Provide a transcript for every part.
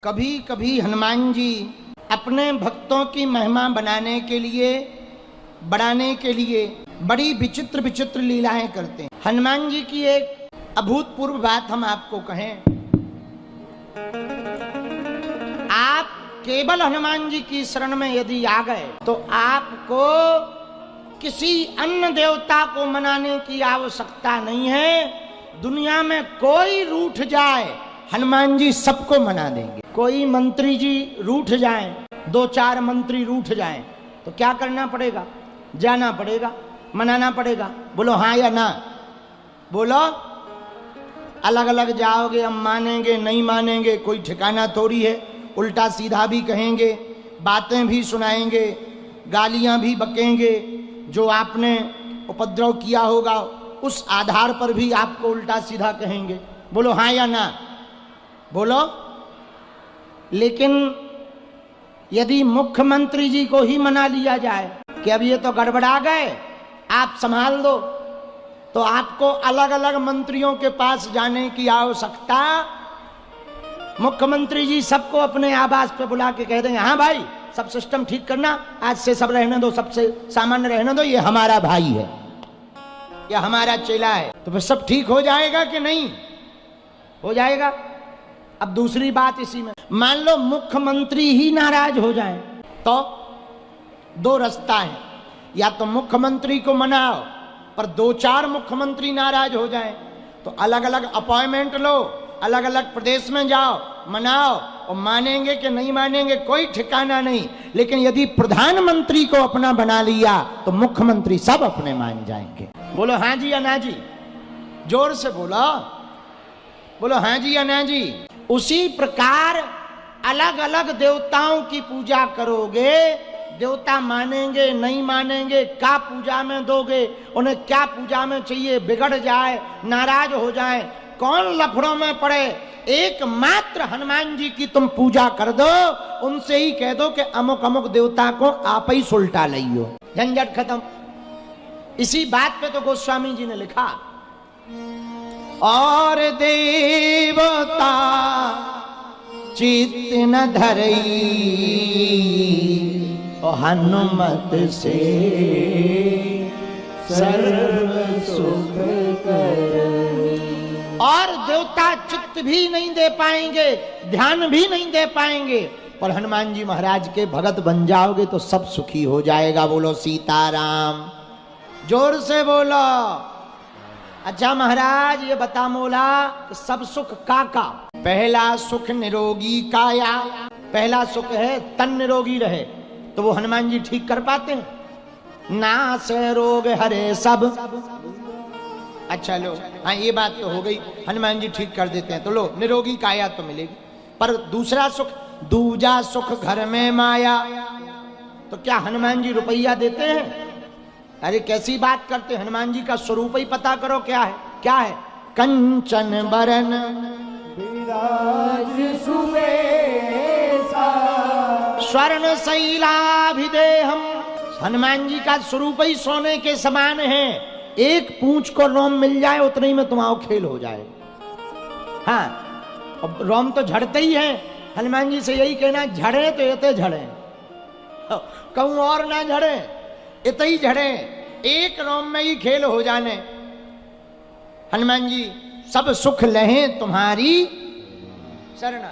कभी कभी हनुमान जी अपने भक्तों की महिमा बढ़ाने के लिए बड़ी विचित्र विचित्र लीलाएं करते हैं। हनुमान जी की एक अभूतपूर्व बात हम आपको कहें, आप केवल हनुमान जी की शरण में यदि आ गए तो आपको किसी अन्य देवता को मनाने की आवश्यकता नहीं है। दुनिया में कोई रूठ जाए, हनुमान जी सबको मना देंगे। कोई मंत्री जी रूठ जाएं, 2-4 मंत्री रूठ जाएं, तो क्या करना पड़ेगा? जाना पड़ेगा, मनाना पड़ेगा। बोलो हाँ या ना? बोलो। अलग अलग जाओगे, हम मानेंगे नहीं मानेंगे कोई ठिकाना थोड़ी है। उल्टा सीधा भी कहेंगे, बातें भी सुनाएंगे, गालियां भी बकेंगे। जो आपने उपद्रव किया होगा उस आधार पर भी आपको उल्टा सीधा कहेंगे। बोलो हाँ या ना? बोलो। लेकिन यदि मुख्यमंत्री जी को ही मना लिया जाए कि अब ये तो गड़बड़ा गए, आप संभाल दो, तो आपको अलग अलग मंत्रियों के पास जाने की आवश्यकता। मुख्यमंत्री जी सबको अपने आवास पे बुला के कह देंगे, हाँ भाई सब सिस्टम ठीक करना, आज से सब रहने दो, सबसे सामान्य रहने दो, ये हमारा भाई है, ये हमारा चेला है। तो फिर सब ठीक हो जाएगा कि नहीं हो जाएगा? अब दूसरी बात इसी में, मान लो मुख्यमंत्री ही नाराज हो जाए तो 2 रास्ता है। या तो मुख्यमंत्री को मनाओ, पर 2-4 मुख्यमंत्री नाराज हो जाए तो अलग अलग अपॉइंटमेंट लो, अलग अलग प्रदेश में जाओ, मनाओ, और मानेंगे कि नहीं मानेंगे कोई ठिकाना नहीं। लेकिन यदि प्रधानमंत्री को अपना बना लिया तो मुख्यमंत्री सब अपने मान जाएंगे। बोलो हाँ जी या ना जी? जोर से बोलो। बोलो हाँ जी या ना जी? उसी प्रकार अलग अलग देवताओं की पूजा करोगे, देवता मानेंगे नहीं मानेंगे, क्या पूजा में दोगे, उन्हें क्या पूजा में चाहिए, बिगड़ जाए, नाराज हो जाए, कौन लफड़ों में पड़े, एकमात्र हनुमान जी की तुम पूजा कर दो। उनसे ही कह दो कि अमुक अमुक देवता को आप ही सुलटा लियो, झंझट खत्म। इसी बात पे तो गोस्वामी जी ने लिखा, और देवता चित्त न धरई और हनुमत से सर्व सुख करई। और देवता चित्त भी नहीं दे पाएंगे, ध्यान भी नहीं दे पाएंगे, पर हनुमान जी महाराज के भगत बन जाओगे तो सब सुखी हो जाएगा। बोलो सीताराम। जोर से बोलो। अच्छा महाराज ये बता मोला, सब सुख का पहला सुख निरोगी काया, पहला सुख है तन निरोगी रहे, तो वो हनुमान जी ठीक कर पाते हैं? ना से रोग हरे सब। अच्छा लो, हाँ ये बात तो हो गई, हनुमान जी ठीक कर देते हैं, तो लो निरोगी काया तो मिलेगी। पर दूसरा सुख, दूजा सुख घर में माया, तो क्या हनुमान जी रुपया देते हैं? अरे कैसी बात करते, हनुमान जी का स्वरूप ही पता करो क्या है। क्या है? कंचन बरन विराज सुबेसा स्वर्ण शैलाभिदेहम। हनुमान जी का स्वरूप ही सोने के समान है। एक पूंछ को रोम मिल जाए उतने ही में तुम्हारा खेल हो जाए। हाँ, अब रोम तो झड़ते ही है। हनुमान जी से यही कहना, झड़े तो इतने झड़े, कहूं और ना झड़े, इतने ही झड़े, एक रोम में ही खेल हो जाने। हनुमान जी सब सुख लहें तुम्हारी शरण।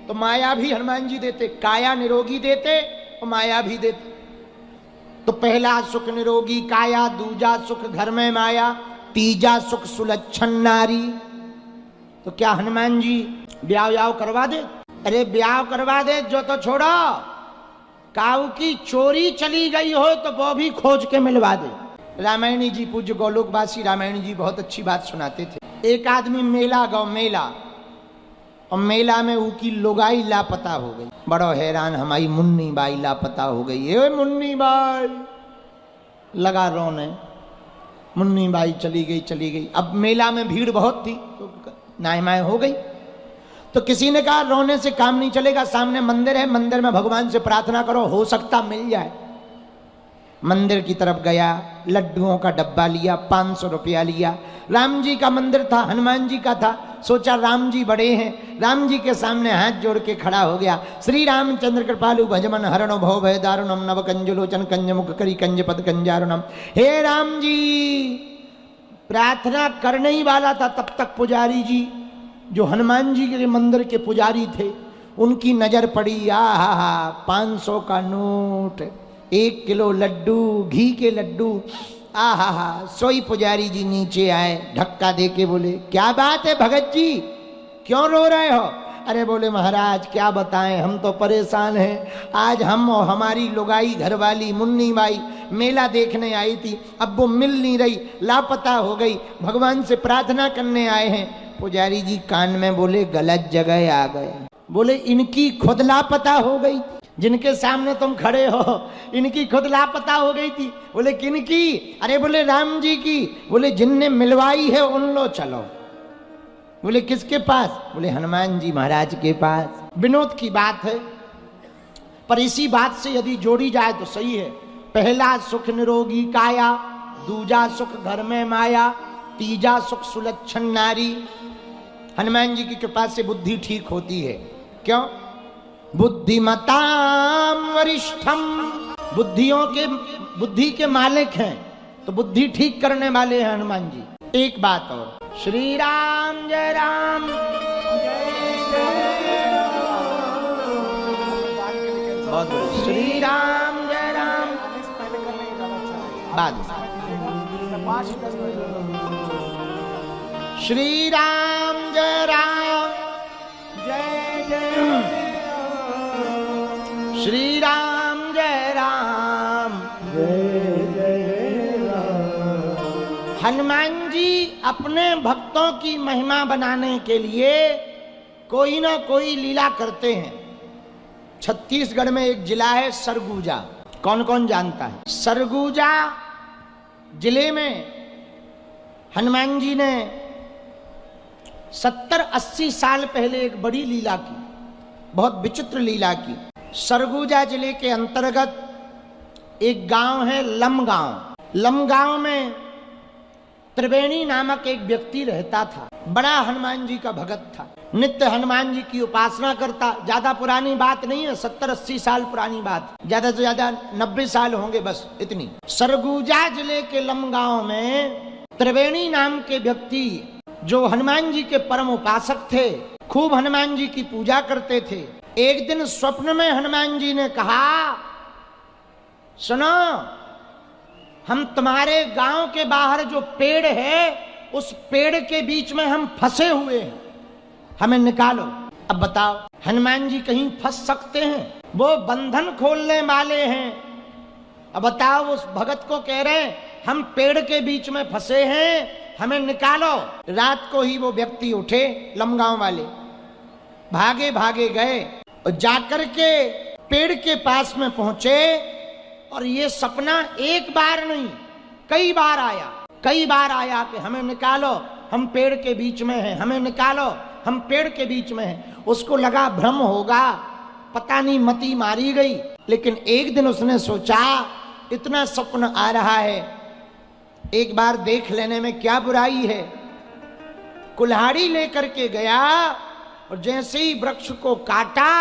तो माया भी हनुमान जी देते, काया निरोगी देते और माया भी देते। तो पहला सुख निरोगी काया, दूजा सुख घर में माया, तीजा सुख सुलक्षण नारी। तो क्या हनुमान जी ब्याह करवा दे? अरे ब्याह करवा दे जो तो छोड़ो, काऊ की चोरी चली गई हो तो वो भी खोज के मिलवा दे। रामायणी जी, पूज्य गोलोकवासी रामायणी जी बहुत अच्छी बात सुनाते थे। एक आदमी मेला गौ, मेला, और मेला में उसकी लुगाई लापता हो गई। बड़ो हैरान, हमारी मुन्नी बाई लापता हो गई है। मुन्नी बाई लगा रोने, मुन्नी बाई चली गई। अब मेला में भीड़ बहुत थी तो नायमाय हो गई। तो किसी ने कहा रोने से काम नहीं चलेगा, सामने मंदिर है, मंदिर में भगवान से प्रार्थना करो, हो सकता मिल जाए। मंदिर की तरफ गया, लड्डुओं का डब्बा लिया, 500 रुपया लिया। राम जी का मंदिर था, हनुमान जी का था, सोचा राम जी बड़े हैं, राम जी के सामने हाथ जोड़ के खड़ा हो गया। श्री रामचंद्र कृपालु भजमन हरणो भव भय दारुणम नव कंजुलोचन कंज मुख करी कंज पद कंजारुणम। हे राम जी, प्रार्थना करने ही वाला था तब तक पुजारी जी जो हनुमान जी के मंदिर के पुजारी थे उनकी नजर पड़ी। आहा, 500 का नोट, 1 किलो लड्डू, घी के लड्डू। आहा, सोई पुजारी जी नीचे आए, धक्का दे के बोले क्या बात है भगत जी, क्यों रो रहे हो? अरे बोले महाराज क्या बताएं, हम तो परेशान हैं। आज हम और हमारी लुगाई घरवाली मुन्नी बाई मेला देखने आई थी, अब वो मिल नहीं रही, लापता हो गई, भगवान से प्रार्थना करने आए हैं। पुजारी जी कान में बोले गलत जगह आ गए। बोले इनकी खुद लापता हो गई, जिनके सामने तुम खड़े हो इनकी खुद लापता हो गई थी। बोले किनकी? अरे बोले राम जी की। बोले जिनने मिलवाई है उन लो चलो। बोले किसके पास? बोले हनुमान जी महाराज के पास। विनोद की बात है, पर इसी बात से यदि जोड़ी जाए तो सही है। पहला सुख निरोगी काया, दूजा सुख घर में माया, तीजा सुख सुलक्षण नारी। हनुमान जी की कृपा से बुद्धि ठीक होती है। क्यों? बुद्धिमताम वरिष्ठम, बुद्धि के मालिक हैं, तो बुद्धि ठीक करने वाले हैं हनुमान जी। एक बात और, श्री राम जय राम श्री राम जय राम। बाद श्री राम जय राम जय जय श्री राम जय राम जय जय राम। हनुमान जी अपने भक्तों की महिमा बनाने के लिए कोई ना कोई लीला करते हैं। छत्तीसगढ़ में एक जिला है सरगुजा, कौन कौन जानता है? सरगुजा जिले में हनुमान जी ने 70-80 साल पहले एक बड़ी लीला की, बहुत विचित्र लीला की। सरगुजा जिले के अंतर्गत एक गांव है लमगांव। लमगांव में त्रिवेणी नामक एक व्यक्ति रहता था, बड़ा हनुमान जी का भगत था, नित्य हनुमान जी की उपासना करता। ज्यादा पुरानी बात नहीं है, 70-80 साल पुरानी बात, ज्यादा से ज्यादा 90 साल होंगे बस, इतनी। सरगुजा जिले के लमगांव में त्रिवेणी नाम के व्यक्ति जो हनुमान जी के परम उपासक थे, खूब हनुमान जी की पूजा करते थे। एक दिन स्वप्न में हनुमान जी ने कहा, सुनो, हम तुम्हारे गांव के बाहर जो पेड़ है उस पेड़ के बीच में हम फंसे हुए हैं, हमें निकालो। अब बताओ हनुमान जी कहीं फंस सकते हैं? वो बंधन खोलने वाले हैं। अब बताओ उस भगत को कह रहे हैं हम पेड़ के बीच में फंसे हैं, हमें निकालो। रात को ही वो व्यक्ति उठे, लमगांव वाले भागे भागे गए और जाकर के पेड़ के पास में पहुंचे। और ये सपना एक बार नहीं कई बार आया कि हमें निकालो, हम पेड़ के बीच में हैं, हमें निकालो, हम पेड़ के बीच में हैं। उसको लगा भ्रम होगा, पता नहीं मती मारी गई। लेकिन एक दिन उसने सोचा इतना सपना आ रहा है, एक बार देख लेने में क्या बुराई है। कुल्हाड़ी लेकर के गया और जैसे ही वृक्ष को काटा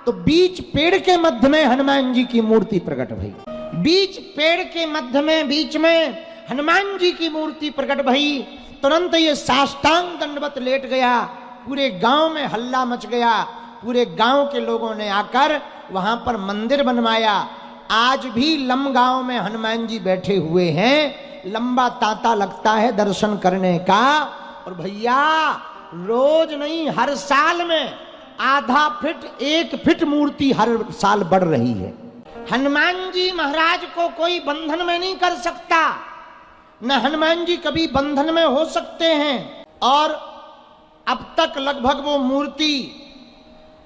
तो बीच पेड़ के मध्य में हनुमान जी की मूर्ति प्रकट भई। बीच पेड़ के मध्य में बीच में हनुमान जी की मूर्ति प्रकट भई। तुरंत ये साष्टांग दंडवत लेट गया। पूरे गांव में हल्ला मच गया। पूरे गांव के लोगों ने आकर वहां पर मंदिर बनवाया। आज भी लमगांव में हनुमान जी बैठे हुए हैं। लंबा तांता लगता है दर्शन करने का। और भैया रोज नहीं, हर साल में आधा फीट 1 फीट मूर्ति हर साल बढ़ रही है। हनुमान जी महाराज को कोई बंधन में नहीं कर सकता, न हनुमान जी कभी बंधन में हो सकते हैं। और अब तक लगभग वो मूर्ति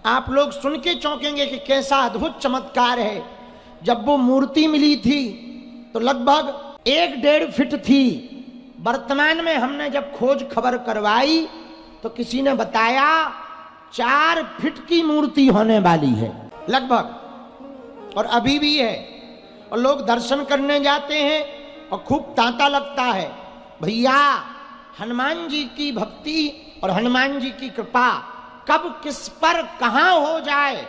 आप लोग सुन के चौंकेंगे कि कैसा अद्भुत चमत्कार है। जब वो मूर्ति मिली थी तो लगभग 1-1.5 फीट थी। वर्तमान में हमने जब खोज खबर करवाई तो किसी ने बताया 4 फीट की मूर्ति होने वाली है लगभग, और अभी भी है। और लोग दर्शन करने जाते हैं और खूब तांता लगता है। भैया हनुमान जी की भक्ति और हनुमान जी की कृपा कब किस पर कहां हो जाए